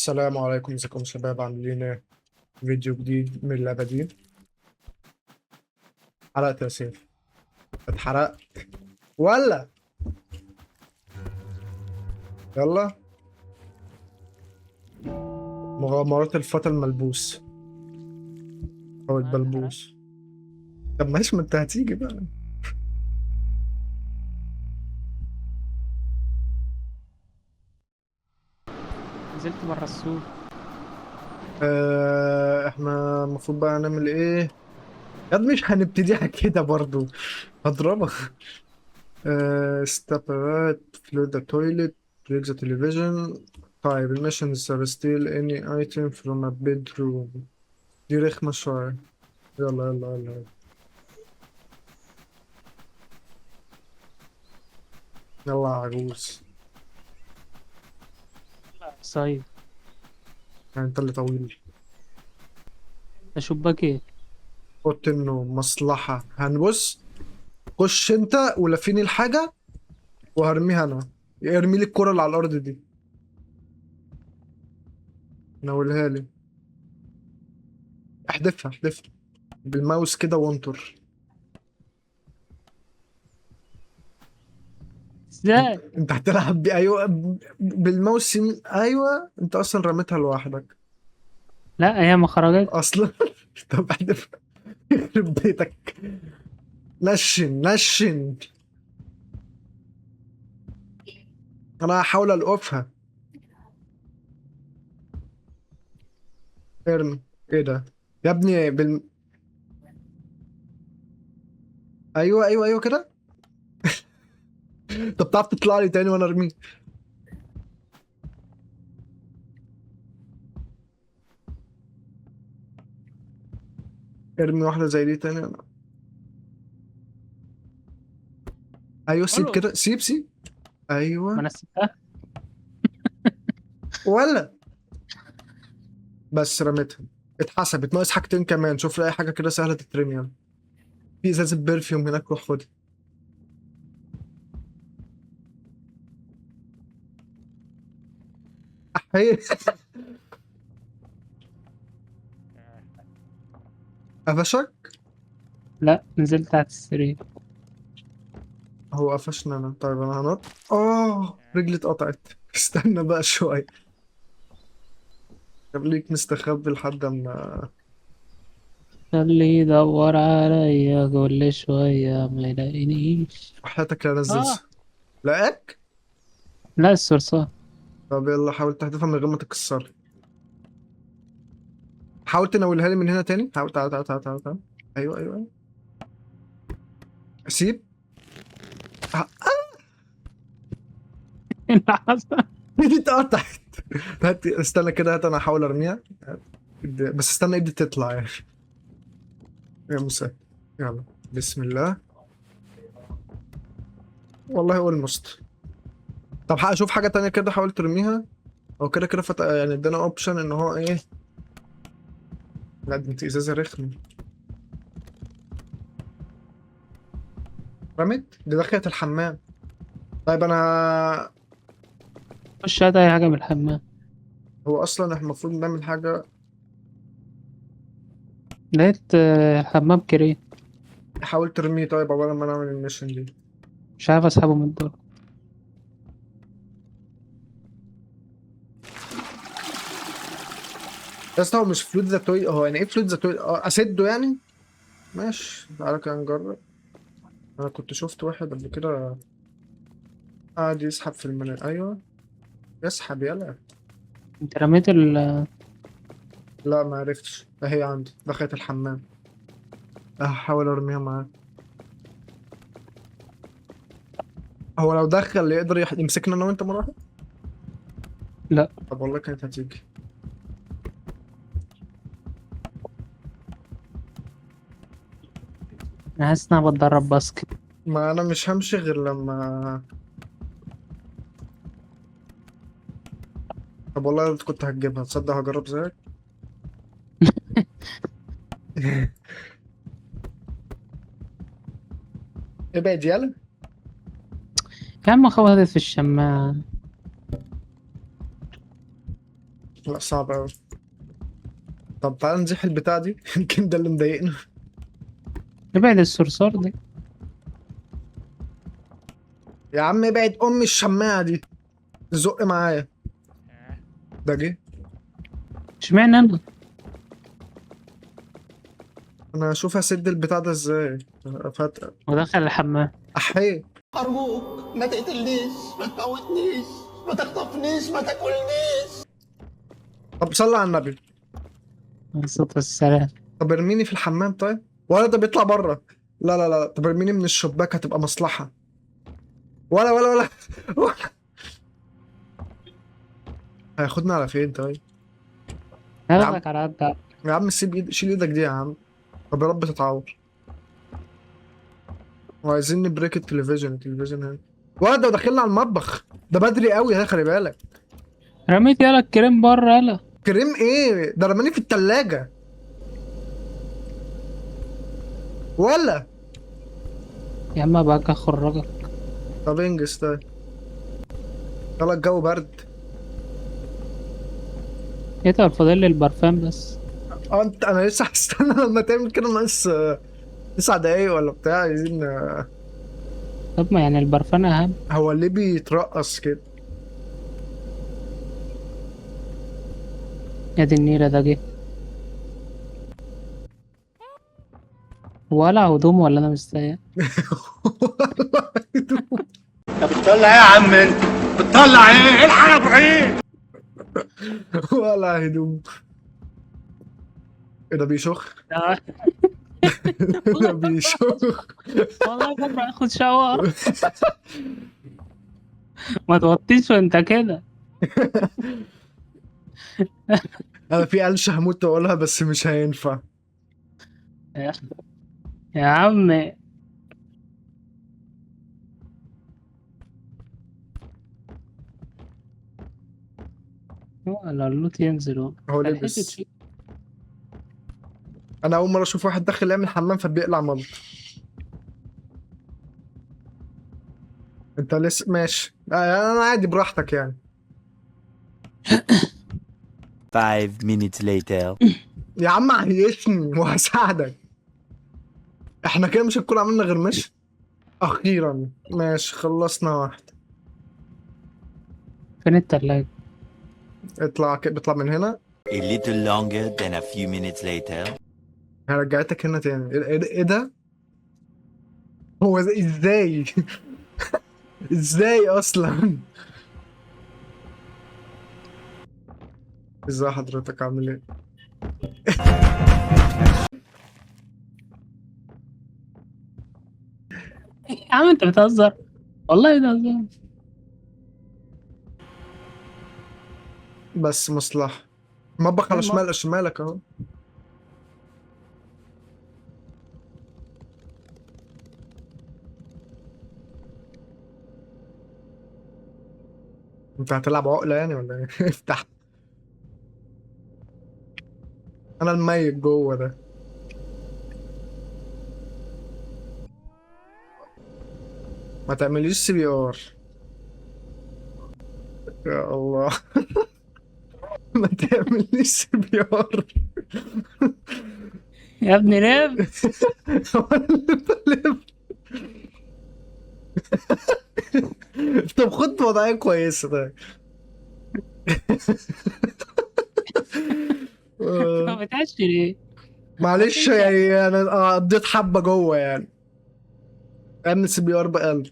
السلام عليكم، ازيكم شباب؟ عاملين ايه؟ فيديو جديد من اللعبة دي. حرقت يا سيف؟ اتحرقت ولا؟ يلا. مغامرات الفتى الملبوس او انا اتحرقت. البلبوس. طب ماشي، ما انت هتيجي بقى. نزلت بره السوق. احنا المفروض بقى نعمل ايه؟ ياد مش هنبتديها كده برضو، هضربك. استابرات فلود ذا تويلت بريك ذا تلفزيون. طيب الميشنز are still any item from a bedroom. دي رخمة شوية. يلا يلا يلا. يلا يا عجوز. صايد. يعني انت اللي طويل. شباك ايه؟ اوضه النوم مصلحة، هنبص. خش انت ولفيني الحاجة وهرميها انا. ارمي لي الكرة اللي على الارض دي، ناولها لي. احدفها احدفها بالماوس كده وانطر. انت ازاي؟ انت هتلعب ايوه بالماوس يمين. ايوه انت اصلا رميتها لوحدك لا، هي ما خرجت. اصلا. طب احدفها. يخرب بيتك. نشن نشن. انا هحاول القفها. ارمي. ايه ده يا ابني ايوه ايوه ايوه كده. طب تعرف تطلع لي تاني وانا ارمي؟ ارمي واحدة زي دي تاني. ايوه سيب الو. كده، سيب سيب. ما ايوه. انا سبتها. ولا. بس رميتها. اتحسبت، ناقص حاجتين كمان. شوف لي اي حاجة كده سهلة تترمي يلا. في ازازة برفيوم هناك، روح خدها. هي. قفشك؟ لا، نزلت تحت السرير. هو قفشنا انا. طيب انا هنط. رجلي اتقطعت. استنى بقى شوية. خليك مستخبي لحد اما. خليه يدور عليا كل شوية ما يلاقينيش. وحياتك لا انزل. اه. لقاك. لا، الصرصار. طب يلا حاول تحدفها من غير ما تكسرها. حاول تنولها لي من هنا تاني. حاول، تعال تعال تعال تعال تعال. ايوه ايوه ايوه. سيب. إيه اللي حصل؟ ايدي اتقطعت. هات استنى كده، هات انا هحاول ارميها. بس استنى ايدي تطلع يعني. يا مسهل. يلا. بسم الله. والله اولموست. طب اشوف حاجة تانية كده، حاول ترميها. هو كده كده يعني ادانا اوبشن ان هو ايه. لا دي انت ازازة رخمة. رميت دي دخلت الحمام. طيب انا. خش هات اي حاجة من الحمام. هو اصلا احنا المفروض نعمل حاجة. لقيت حمام كريم. حاول ترميه طيب اول ما نعمل الميشن دي. مش عارف اسحبه من الدور. يا اسطى هو مش فلوت ذا توي. هو يعني ايه فلوت ذا توي؟ اسده يعني. ماشي تعالى كده نجرب. انا كنت شفت واحد قبل كده قاعد يسحب في المنام. ايوه. يسحب يلا. انت رميت لا ما عرفتش، هي عندي دخلت الحمام. هحاول ارميها معاه. هو لو دخل يقدر يمسكنا انا وانت مرة واحدة. لا. طب والله كانت هتيجي. انا حاسس ان انا بتدرب باسكت. ما انا مش همشي غير لما. طب والله كنت هتجيبها، تصدق هجرب زيك. ابعد يلا. يا عم خبطت في الشماعة. لا صعب اوي. طب تعالى نزيح البتاع دي يمكن ده اللي مضايقنا. ابعد الصرصار ده. يا عم ابعد الشماعة دي، زق معايا. ده جه. اشمعنى انا؟ انا هشوف اسد البتاع ده ازاي. فتح. ودخل الحمام. احيه. أرجوك ما تقتلنيش، ما تموتنيش، ما تخطفنيش، ما تاكلنيش. طب صلي على النبي. الصوت والسلام. طب ارميني في الحمام طيب، ولا ده بيطلع بره؟ لا لا لا، طب ارميني من الشباك هتبقى مصلحة. ولا ولا. هياخدنا على فين طيب؟ يا عم هاخدك على قد. يا عم سيب شيل ايدك دي يا عم. طب يا رب تتعور. وعايزين نبريك التلفزيون هنا. ولا ده داخلنا على المطبخ، ده بدري قوي ده خلي بالك. رميت يالا الكريم بره يالا. كريم ايه ده، رماني في التلاجة. ولا. يا اما بقى اخرجك. طب انجز طيب. يلا الجو برد. ايه ده فاضل لي البرفان بس. انا لسه هستنى لما تعمل كده، ناقص 9 دقايق ولا بتاع، عايزين طب ما يعني البرفان اهم. هو اللي بيترقص كده. يا دي النيلة ده جه. ولا هدوم ولا انا مستاهل. انت بتطلع ايه يا عم انت؟ بتطلع ايه؟ الحق يا ابراهيم. ولا هدوم. ايه ده بيشخ؟ ده بيشخ. والله بكره اخد شاور. ما توطيش وانت كده. انا في قلش هموت واقولها بس مش هينفع. يا يا عم. ولا اللوت ينزل اهو. هو ده الحتة لبس. شيء. انا اول مره اشوف واحد داخل يعمل حمام فبيقلع ملط. انت لسه ماشي انا عادي براحتك يعني. 5 minutes later. يا عم عيشني وهساعدك. احنا كده مش هنكون عملنا غير مشي. اخيرا ماشي خلصنا واحد. فين التلاجة؟ اطلع كده، بيطلع من هنا. A little longer than a few minutes later. انا رجعتك هنا تاني. إيه ده؟ هو ازاي؟ ازاي اصلا؟ ازاي حضرتك عامل ايه؟ يا عم انت بتهزر. والله بتهزر. بس مصلحة. مطبخ على شمالك اهو. انت هتلعب عقلة يعني ولا ايه؟ افتح. انا الميت جوه ده. ما تعمليش سي بي ار. يا الله. ما تعمليش سي بي ار. يا ابني نام. طب خد وضعية كويسة طيب. ما بتعيش ليه؟ معلش يعني انا قضيت حبة جوه يعني. اعمل سي بي ار بقلب.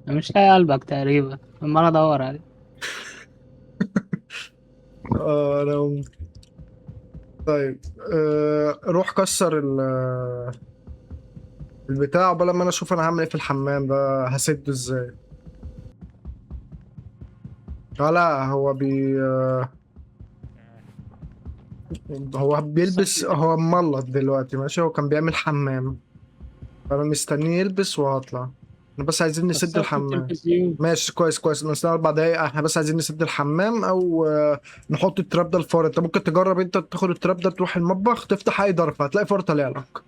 مش لاقي قلبك تقريبا. عمال ادور عليه. انا طيب. روح كسر البتاع قبل ما انا اشوف انا هعمل ايه في الحمام ده، هسده ازاي. لا هو هو بيلبس، هو مملط دلوقتي ماشي، هو كان بيعمل حمام فانا مستنيه يلبس وهطلع. احنا بس عايزين نسد كسرت الحمام. التلفزيون. ماشي كويس نستنى 4 دقايق، احنا بس عايزين نسد الحمام او نحط التراب ده الفار. انت ممكن تجرب، انت تاخد التراب ده تروح المطبخ تفتح اي ظرف هتلاقي فار طالع لك.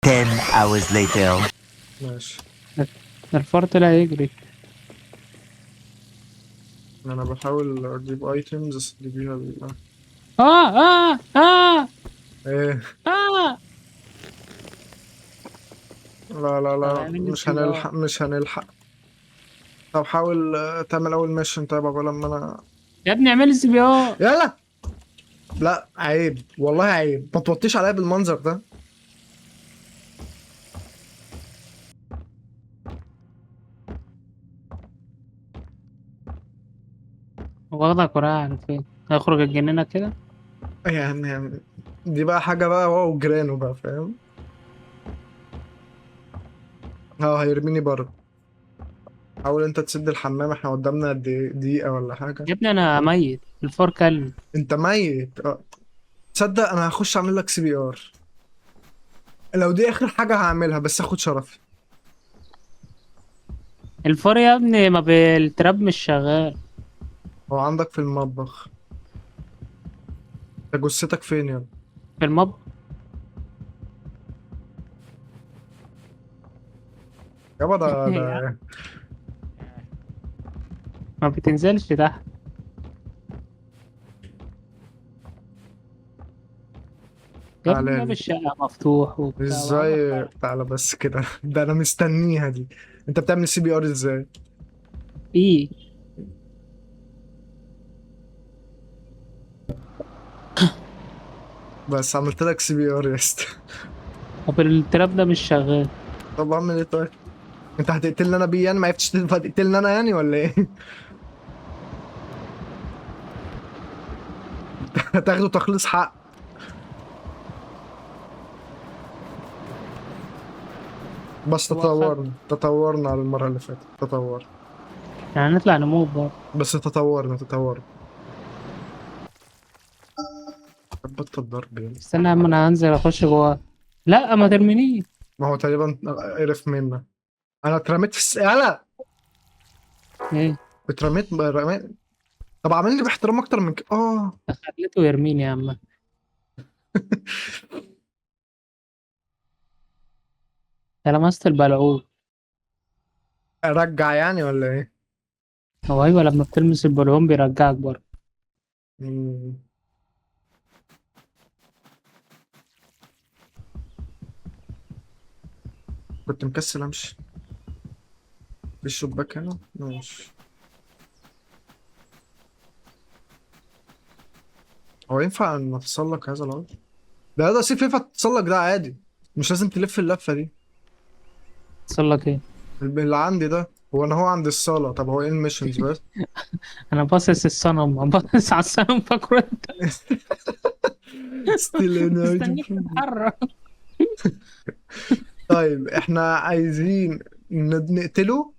10 hours later. ماشي. الفار طلع يجري. انا بحاول اجيب ايتمز اسد بيها ايه. اه. لا لا طب لا، اعمل لي مش سيجار. هنلحق مش هنلحق. طب حاول تعمل اول ميشن طيب قبل ما انا. يا ابني اعمل لي سيجار. يلا. لا عيب والله عيب، ما توطيش عليا بالمنظر ده. واخدك ورايح على فين؟ هيخرج الجنينة كده. يعني دي بقى حاجة بقى هو وجيرانه بقى فاهم. اه هيرميني بره. حاول انت تسد الحمام، احنا قدامنا قد إيه؟ دقيقة ولا حاجة. يا ابني انا ميت، الفار كلب. انت ميت تصدق انا هخش اعمل لك سي بي ار، لو دي اخر حاجة هعملها بس اخد شرفي. الفار يا ابني ما بالتراب مش شغال. هو عندك في المطبخ. انت جثتك فين يا ابني؟ في المطبخ. يابا ده ما بتنزلش تحت. يا ابني تعالى باب لي. الشقة مفتوح وبتاع وعاوز ازاي أطلع. تعالى بس كده ده انا مستنيها دي. انت بتعمل سي بي ار ازاي؟ ايه. بس عملت لك سي بي ار يا اسطى. طب التراب ده مش شغال. طب اعمل ايه طيب؟ انت هتقتلني انا بيه يعني؟ ما عرفتش تقتلني انا يعني ولا ايه؟ هتاخده تخليص حق. بس هو خد. تطورنا على المرة اللي فاتت، تطور. يعني نطلع نموت برضه. بس تطورنا. بطل ضرب يعني. استنى يا عم انا هنزل اخش جوه. لا ما ترمينيش. ما هو تقريبا قرف منا. انا اترميت في يلا. ايه. رميت. طب عامل لي باحترام اكتر من كده خليته يرميني يا عم. يا لمست البلعوب. ارجع يعني ولا ايه؟ هو ايوه لما بتلمس البلعوم بيرجعك برضه. مم. كنت مكسل امشي. في الشباك هنا ماشي. هو ينفع ان اتسلق هذا الارض؟ ده سيف ينفع تتسلق ده عادي، مش لازم تلف اللفة دي. يحصل لك ايه؟ اللي عندي ده هو انا هو عند الصالة. طب هو ايه الميشنز بس؟ انا باصص الصنم، باصص على الصنم فاكره انت. ستيل انرجي. مستنيك تتحرك. طيب احنا عايزين نقتله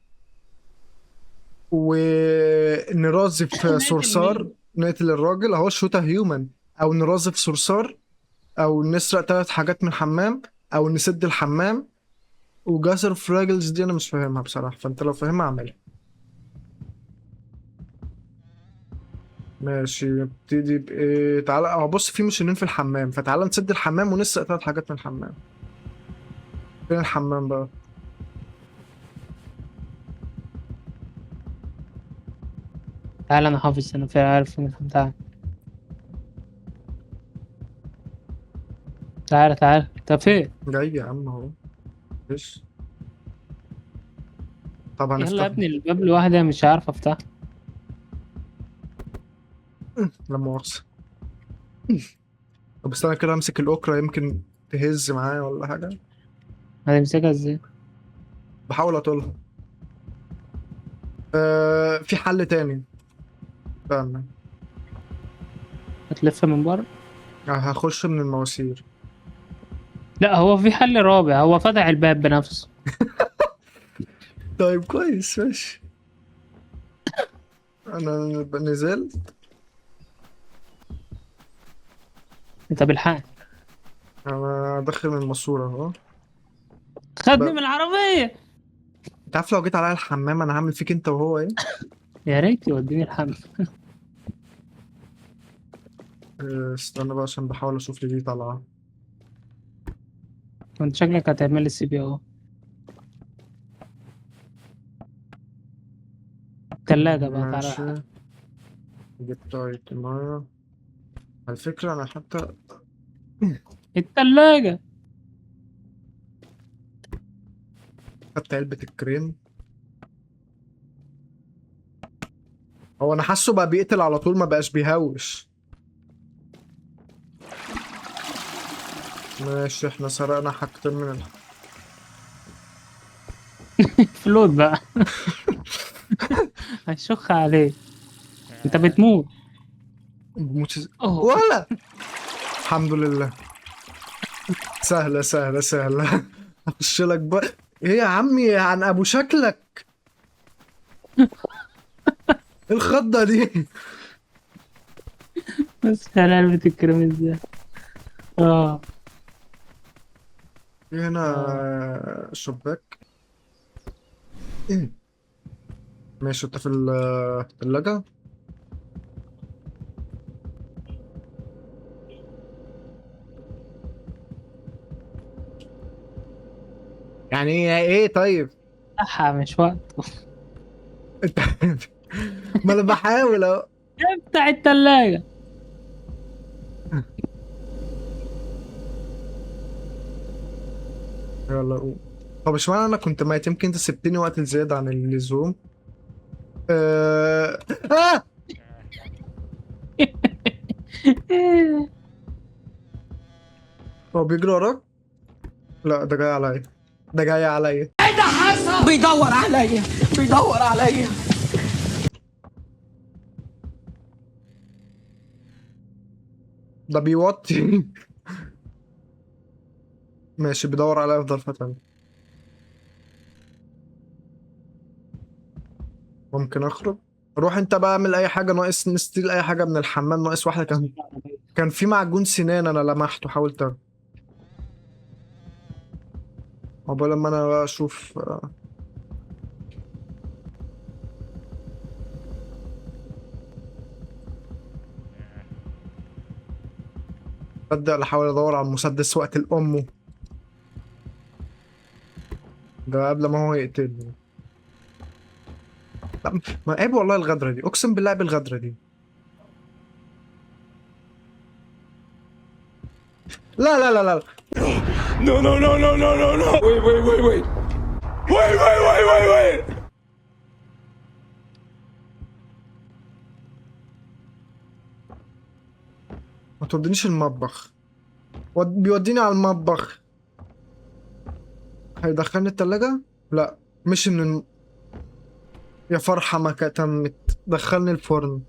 ونرازف نقتل صرصار. مين؟ نقتل الراجل اهو شوتا هيومن، او نرازف صرصار، او نسرق 3 حاجات من الحمام، او نسد الحمام. وجاسر فراجلز دي انا مش فاهمها بصراحة، فانت لو فاهمها اعملها. ماشي نبتدي بايه؟ تعالى اهو بص في مشينين في الحمام، فتعالى نسد الحمام ونسرق 3 حاجات من الحمام. فين الحمام بقى؟ تعال انا حافظ، انا في عارف من تعال. تعال تعال انت فين؟ جاي يا عم اهو. ايش؟ طب يلا يا هنفتح. ابني الباب لوحدي مش عارف افتح. لا مؤاخذة. طب استنى كده امسك الاوكرا يمكن تهز معايا ولا حاجة. هتمسكها ازاي؟ بحاول اطولها. في حل تاني. استنى. هتلف من بره. هخش من المواسير. لا هو في حل رابع، هو فتح الباب بنفسه. طيب كويس ماشي. انا نزلت. انت بالحق. انا داخل من الماسورة اهو. خدني ب- من العربية. انت عارف لو جيت عليا الحمام انا هعمل فيك انت وهو ايه؟ يا ريت يوديني الحمل. استنى بقى عشان بحاول اشوف لي دي طالعة. كنت شكلك هتعمل لي السي بي او. التلاجة بقى تعالى ماشي. الحق. جبت ايتم. على فكرة انا حتى التلاجة. خدت علبة الكريم. هو انا حاسه بقى بيقتل على طول، ما بقاش بيهوش. ماشي، احنا سرقنا حاجتين من فلوت بقى. هشخ عليه. انت بتموت. اوه. ولا الحمد لله. سهلة سهلة سهلة. اخش لك بقى. ايه يا عمي عن ابو شكلك؟ إيه الخضة دي؟ بس علبة الكريم ازاي. اه. في هنا شباك. إيه؟ ماشي، انت في الثلاجة. يعني ايه طيب؟ صح، مش وقته. انت ما انا بحاول اهو. افتح التلاجة. يلا قوم. طب اشمعنى انا كنت ميت؟ يمكن انت سبتني وقت زيادة عن اللزوم. آه! هو بيجري وراك؟ لا، ده جاي عليا. ده جاي عليا. بيدور عليا، بيدور عليا. ده بيوطي. ماشي، بيدور عليا في ضرفة تانية. ممكن اخرج. روح انت بقى اعمل اي حاجة، ناقص نستيل اي حاجة من الحمام، ناقص واحدة. كان في معجون سنان انا لمحته، حاولت عقبال لما انا بقى اشوف. ابدا احاول ادور على المسدس وقت الامه. ده قبل ما هو يقتلني. لا، ما عيب والله الغدرة دي، اقسم بالله عيب الغدرة دي. لا لا لا لا. No, no, no, no, no, no, no. Wait, wait, wait, wait. Wait, wait, wait, wait, wait. ما تودينيش المطبخ. بيوديني على المطبخ. هيدخلني التلاجة. لا، مش يا فرحة ما تمت. دخلني الفرن.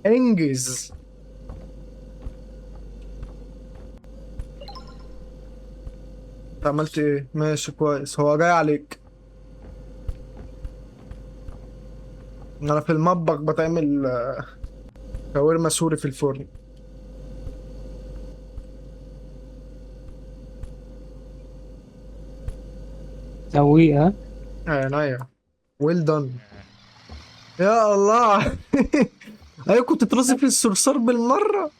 انجز. انت عملت ايه؟ ماشي كويس، هو جاي عليك. انا في المطبخ بتعمل شاورما سوري في الفرن. سويها. عينيا. ويل دون. يا الله. ايوه، كنت ترصي في الصرصار بالمرة.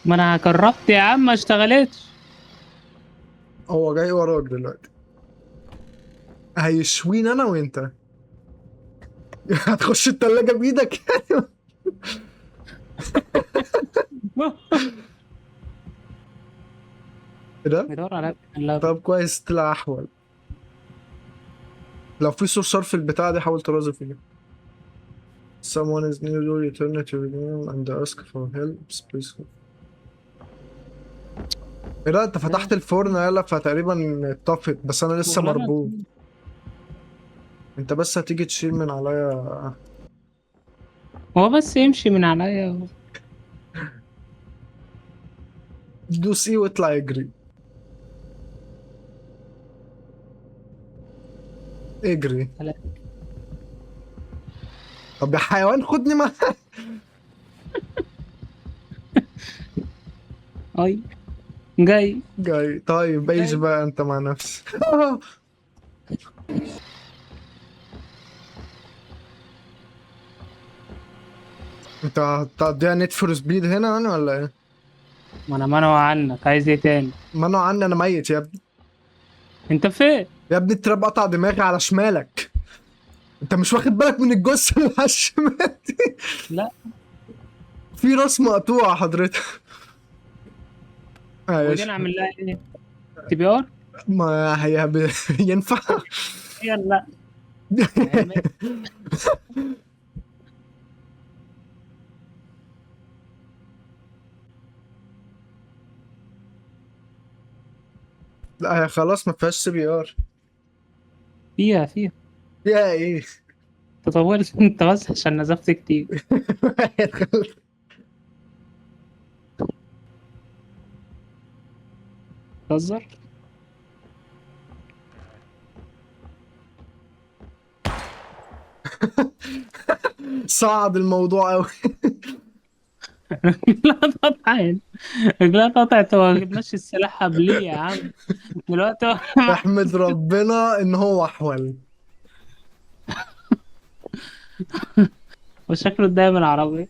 ما انا جربت يا عم، ما اشتغلتش. هو جاي وراك دلوقتي. هيشوين انا وانت. هتخش التلاجة بايدك. كده. بيدور على التلاجة. طب كويس، طلع احول. لو في صرصار في البتاع دي حاول ترازي فيه. Someone is near you, return to your room and ask for help. Please. ايه ده؟ انت فتحت الفرن يلا، فتقريبا اتطفت، بس انا لسه مربوط. انت بس هتيجي تشيل من عليا. هو بس يمشي من عليا. دوس ايه واطلع يجري. اجري. طب يا حيوان خدني معاك. اي. جاي. جاي. طيب عيش بقى انت مع نفسك. انت هتقضيها نت فور سبيد هنا يعني ولا ايه؟ ما انا منوع عنك، عايز ايه تاني؟ منع عني، انا ميت يا ابني. انت فين؟ يا ابني التراب قطع دماغي على شمالك. انت مش واخد بالك من الجثه اللي على الشمال دي؟ لا. في راس مقطوعه حضرتك. ودي نعمل لها ايه؟ تي بي ار؟ ما هي ينفع. هي لا. لا هي خلاص ما فيهاش سي بي ار. فيها فيها ايه؟ تطور انت بس عشان نزفت كتير. تهزر. صعب الموضوع قوي. رجلها اتقطعت. رجلها اتقطعت، ما جبناش السلاح قبليه يا عم. دلوقتي هو احمد ربنا ان هو احول. وشكله دايما عربي.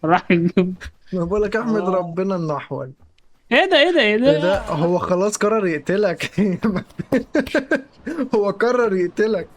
راح يجيب. انا بقول لك احمد ربنا انه احول. ايه ده ايه ده ايه ايه ده؟ ده؟ هو خلاص قرر يقتلك. هو قرر يقتلك.